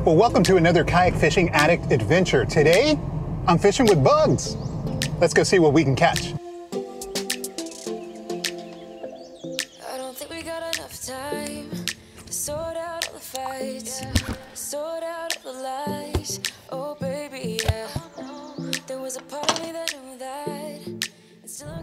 Well, welcome to another kayak fishing addict adventure. Today, I'm fishing with bugs. Let's go see what we can catch. I don't think we got enough time to sort out all the fights, sort out all the lies. Oh baby, yeah. There was a part of me that knew that. It's still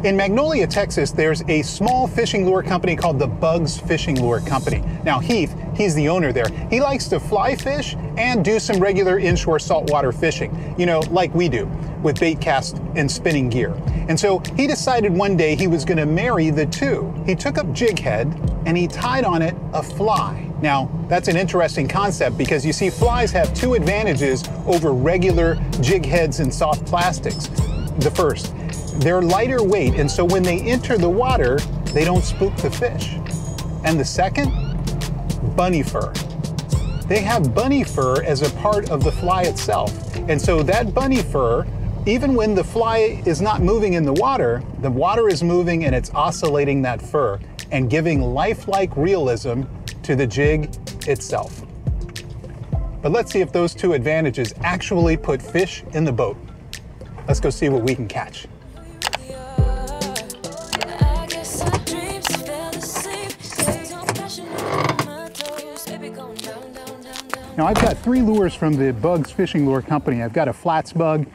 In Magnolia, Texas, there's a small fishing lure company called the Bugs Fishing Lure Company. Now Heath, he's the owner there. He likes to fly fish and do some regular inshore saltwater fishing, you know, like we do with baitcast and spinning gear. And so he decided one day he was going to marry the two. He took up jig head and he tied on it a fly. Now, that's an interesting concept because you see flies have two advantages over regular jig heads and soft plastics. The first, they're lighter weight, and so when they enter the water, they don't spook the fish. And the second, bunny fur. They have bunny fur as a part of the fly itself. And so that bunny fur, even when the fly is not moving in the water is moving and it's oscillating that fur and giving lifelike realism to the jig itself. But let's see if those two advantages actually put fish in the boat. Let's go see what we can catch. Now I've got three lures from the Bugs Fishing Lure Company. I've got a flats bug.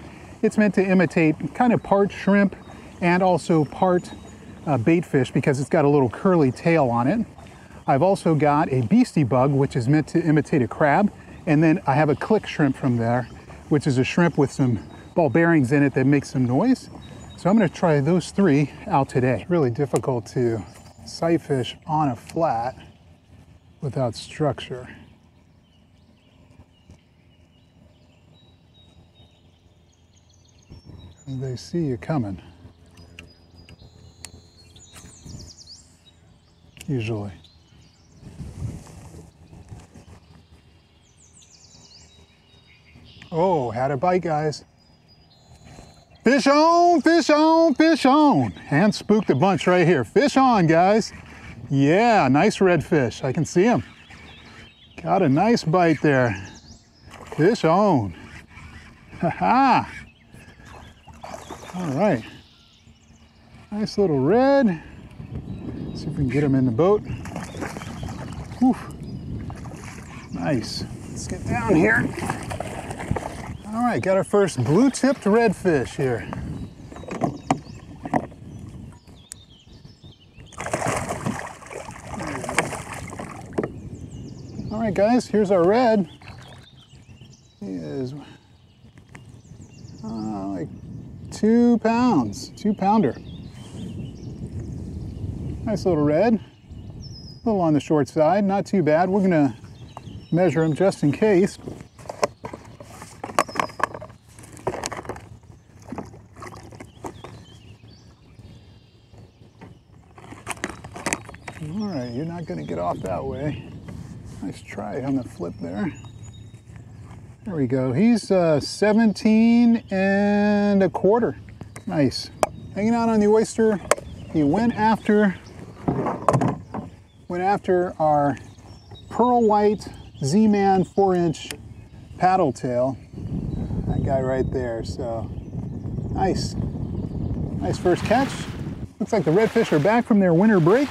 It's meant to imitate kind of part shrimp and also part bait fish because it's got a little curly tail on it. I've also got a beastie bug, which is meant to imitate a crab. And then I have a click shrimp from there, which is a shrimp with some ball bearings in it that makes some noise. So I'm gonna try those three out today. It's really difficult to sight fish on a flat without structure. They see you coming, usually. Oh, had a bite, guys. Fish on, fish on, fish on. And spooked a bunch right here. Fish on, guys. Yeah, nice red fish. I can see him. Got a nice bite there. Fish on. Ha-ha. All right, nice little red. See if we can get him in the boat. Whew. Nice. Let's get down here. All right, got our first blue-tipped redfish here. All right, guys, here's our red. He is like 2 pounds, 2-pounder. Nice little red, a little on the short side, not too bad. We're gonna measure him just in case. All right, you're not gonna get off that way. Nice try on the flip there. There we go. He's 17 1/4. Nice. Hanging out on the oyster. He went after our pearl white Z-Man 4-inch paddle tail. That guy right there. So nice. Nice first catch. Looks like the redfish are back from their winter break.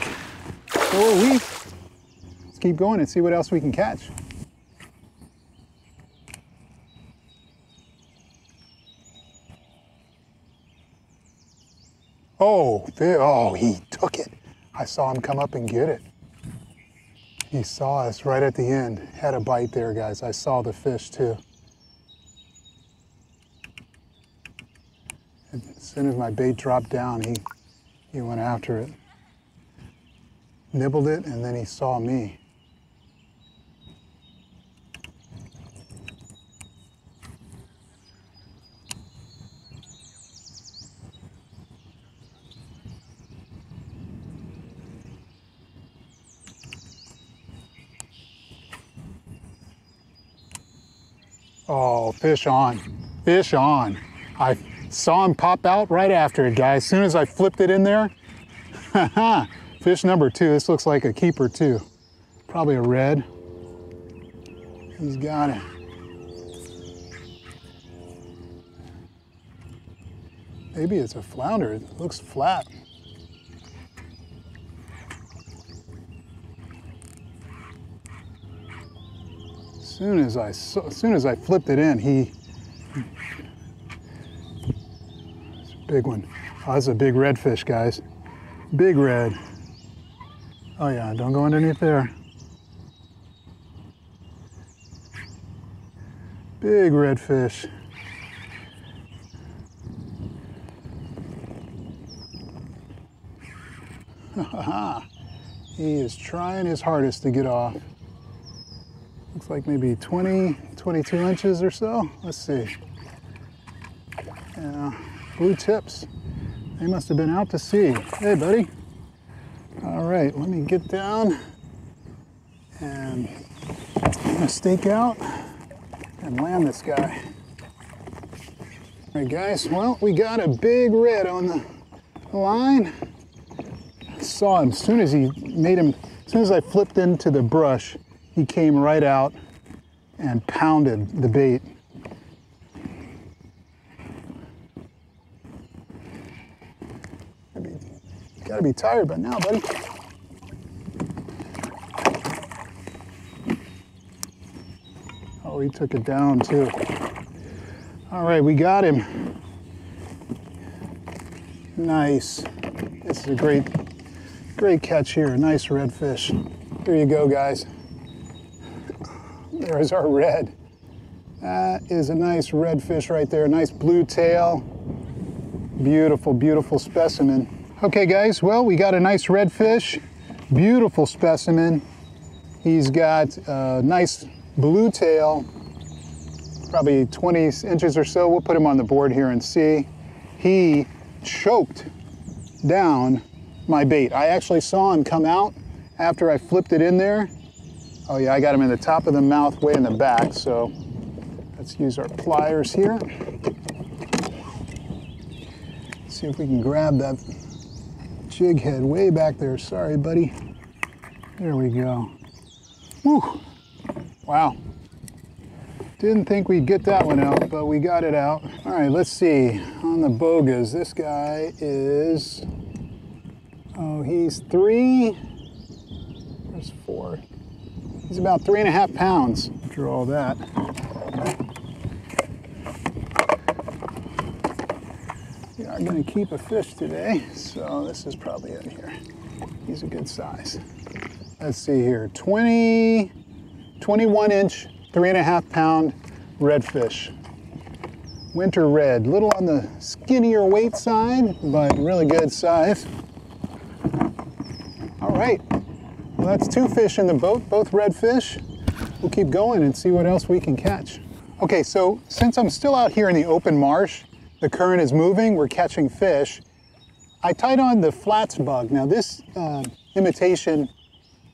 So are we. Let's keep going and see what else we can catch. Oh, he took it. I saw him come up and get it. He saw us right at the end. Had a bite there, guys. I saw the fish too. And as soon as my bait dropped down, he went after it. Nibbled it, and then he saw me. Oh, fish on, fish on. I saw him pop out right after it, guys. As soon as I flipped it in there, fish number 2. This looks like a keeper too. Probably a red. He's got it. Maybe it's a flounder. It looks flat. As soon as I flipped it in, it's a big one. Oh, that's a big redfish, guys. Big red. Oh yeah, don't go underneath there. Big redfish. He is trying his hardest to get off. Looks like maybe 20, 22 inches or so. Let's see. Yeah, blue tips. They must have been out to sea. Hey, buddy. All right, let me get down and I'm gonna stake out and land this guy. All right, guys, well, we got a big red on the line. I saw him as soon as I flipped into the brush, he came right out and pounded the bait. You gotta be tired by now, buddy. Oh, he took it down too. All right, we got him. Nice. This is a great catch here. Nice redfish. Here you go, guys. There's our red. That is a nice redfish right there. Nice blue tail. Beautiful, beautiful specimen. Okay, guys, well, we got a nice redfish. Beautiful specimen. He's got a nice blue tail, probably 20 inches or so. We'll put him on the board here and see. He choked down my bait. I actually saw him come out after I flipped it in there. Oh yeah, I got him in the top of the mouth, way in the back, so let's use our pliers here. See if we can grab that jig head way back there. Sorry, buddy. There we go. Whew. Wow. Didn't think we'd get that one out, but we got it out. All right, let's see. On the bogas, this guy is, oh, he's 3. There's 4. He's about 3.5 pounds. Draw that. We are going to keep a fish today, so this is probably it here. He's a good size. Let's see here, 21 inch, 3.5 pound redfish. Winter red, little on the skinnier weight side, but really good size. All right, well, that's 2 fish in the boat, both redfish. We'll keep going and see what else we can catch. Okay, so since I'm still out here in the open marsh, the current is moving, we're catching fish. I tied on the flats bug. Now this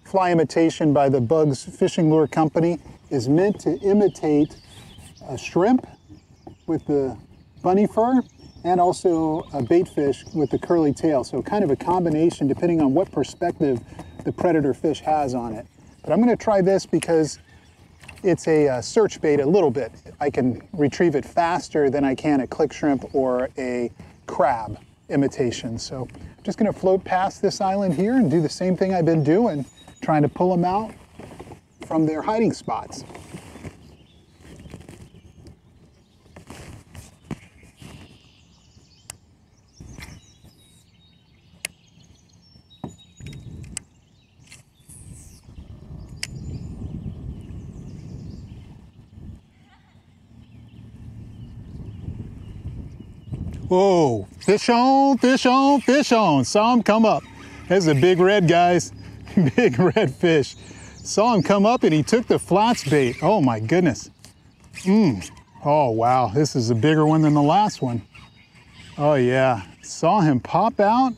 fly imitation by the Bugs Fishing Lure Company is meant to imitate a shrimp with the bunny fur and also a bait fish with the curly tail. So kind of a combination depending on what perspective the predator fish has on it. But I'm going to try this because it's a search bait a little bit. I can retrieve it faster than I can a click shrimp or a crab imitation. So I'm just going to float past this island here and do the same thing I've been doing, trying to pull them out from their hiding spots. Whoa, fish on, fish on, fish on. Saw him come up. There's a big red, guys. Big red fish. Saw him come up and he took the flats bait. Oh my goodness. Oh wow, this is a bigger one than the last one. Oh yeah, saw him pop out.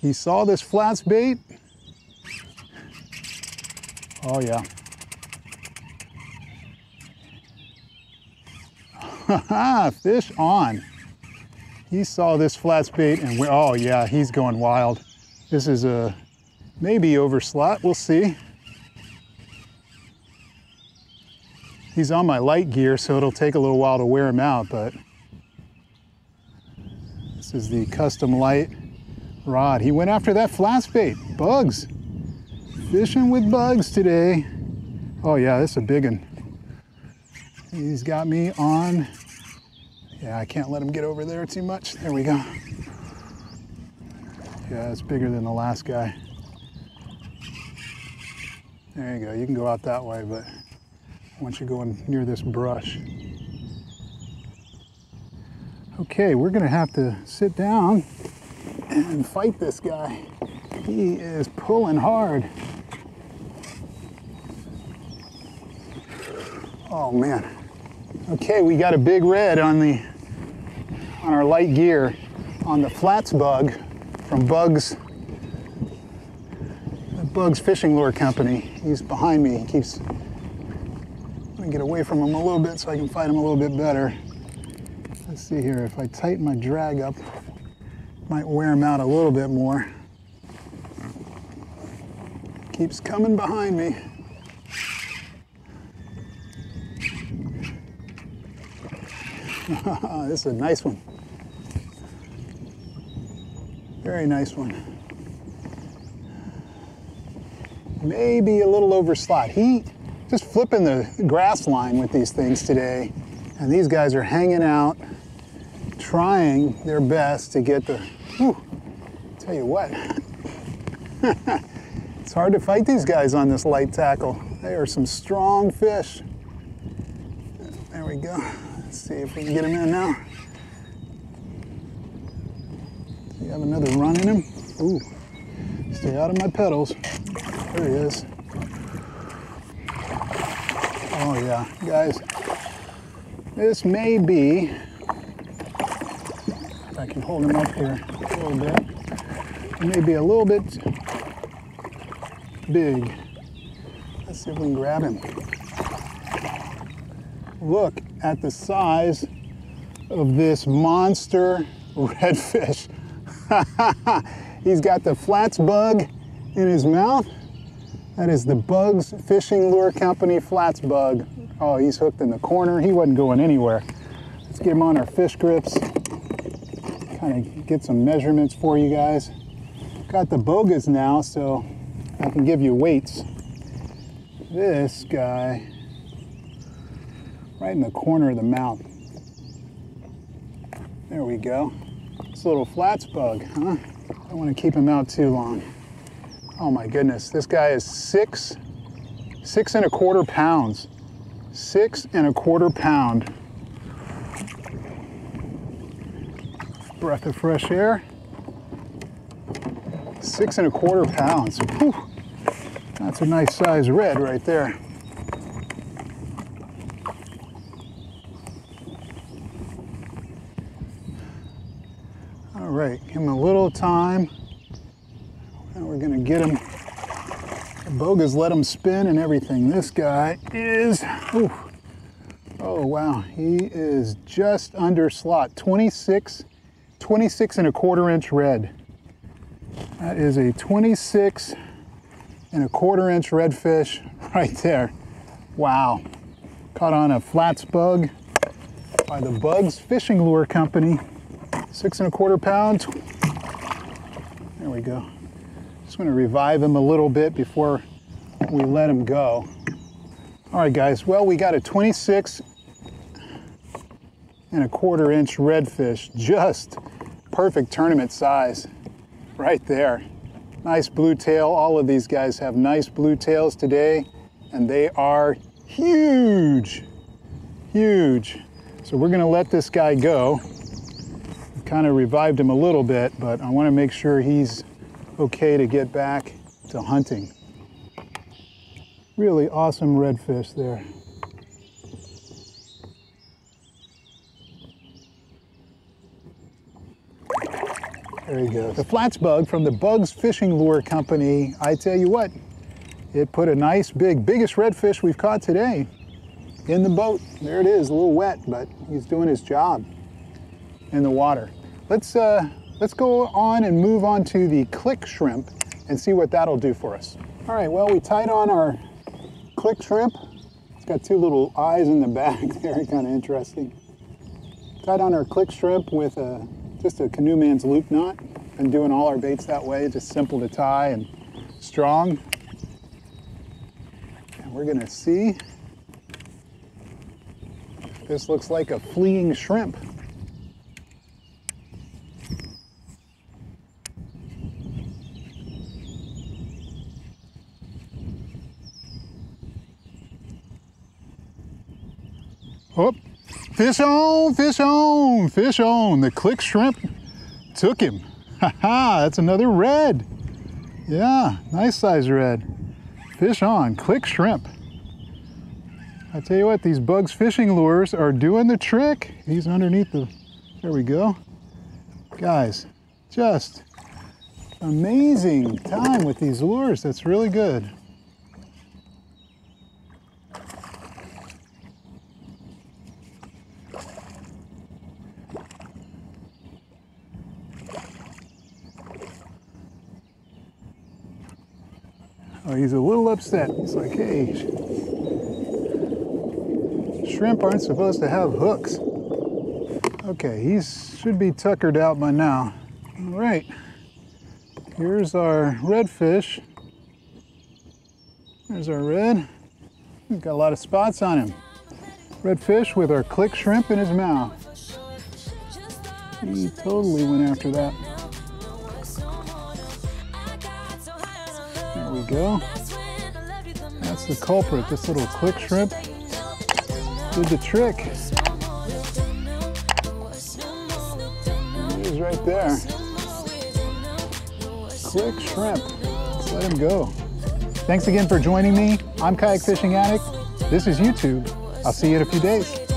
He saw this flats bait. Oh yeah. Haha, fish on. He saw this flats bait and oh yeah, he's going wild. This is a maybe over slot, we'll see. He's on my light gear, so it'll take a little while to wear him out, but this is the custom light rod. He went after that flats bait, bugs. Fishing with bugs today. Oh yeah, this is a big one. He's got me on. Yeah, I can't let him get over there too much. There we go. Yeah, it's bigger than the last guy. There you go. You can go out that way, but once you go in near this brush. Okay, we're gonna have to sit down and fight this guy. He is pulling hard. Oh man. Okay, we got a big red on our light gear on the flats bug from Bugs Fishing Lure Company. He's behind me. He keeps. Let me get away from him a little bit so I can fight him a little bit better. Let's see here. If I tighten my drag up, might wear him out a little bit more. Keeps coming behind me. This is a nice one. Very nice one. Maybe a little over slot. He just flipping the grass line with these things today. And these guys are hanging out, trying their best to get the, whew, tell you what. It's hard to fight these guys on this light tackle. They are some strong fish. There we go. Let's see if we can get him in now. Do you have another run in him? Ooh, stay out of my pedals. There he is. Oh yeah, guys, this may be, if I can hold him up here a little bit, it may be a little bit big. Let's see if we can grab him. Look at the size of this monster redfish. He's got the flats bug in his mouth. That is the Bugs Fishing Lure Company flats bug. Oh, he's hooked in the corner. He wasn't going anywhere. Let's get him on our fish grips. Kind of get some measurements for you guys. Got the bogas now, so I can give you weights. This guy, right in the corner of the mouth. There we go. This little flats bug, huh? Don't want to keep him out too long. Oh my goodness, this guy is 6.25 pounds. 6.25 pound. Breath of fresh air. 6.25 pounds. Whew. That's a nice size red right there. All right, give him a little time. And we're gonna get him. The bogas let him spin and everything. This guy is, ooh, oh wow, he is just under slot. 26.25 inch red. That is a 26.25 inch redfish right there. Wow. Caught on a flats bug by the Bugs Fishing Lure Company. 6.25 pounds. There we go. Just going to revive him a little bit before we let him go. All right, guys. Well, we got a 26.25 inch redfish. Just perfect tournament size right there. Nice blue tail. All of these guys have nice blue tails today, and they are huge, huge. So we're going to let this guy go. Kind of revived him a little bit, but I want to make sure he's okay to get back to hunting. Really awesome redfish there. There he goes. The flats bug from the Bugs Fishing Lure Company. I tell you what, it put a nice biggest redfish we've caught today in the boat. There it is, a little wet, but he's doing his job in the water. Let's go on and move on to the click shrimp and see what that'll do for us. All right, well, we tied on our click shrimp. It's got two little eyes in the back there, kind of interesting. Tied on our click shrimp with just a canoe man's loop knot. Been doing all our baits that way, just simple to tie and strong. And we're gonna see if this looks like a fleeing shrimp. Oh, fish on, fish on, fish on. The click shrimp took him. Haha, that's another red. Yeah, nice size red. Fish on, click shrimp. I tell you what, these Bugs fishing lures are doing the trick. He's underneath the, there we go. Guys, just amazing time with these lures. That's really good. Oh, he's a little upset. He's like, hey, shrimp aren't supposed to have hooks. Okay, he should be tuckered out by now. All right, here's our redfish. There's our red. We've got a lot of spots on him. Redfish with our click shrimp in his mouth. He totally went after that. There we go. That's the culprit. This little click shrimp did the trick. There he is right there. Click shrimp. Let's let him go. Thanks again for joining me. I'm Kayak Fishing Addict. This is YouTube. I'll see you in a few days.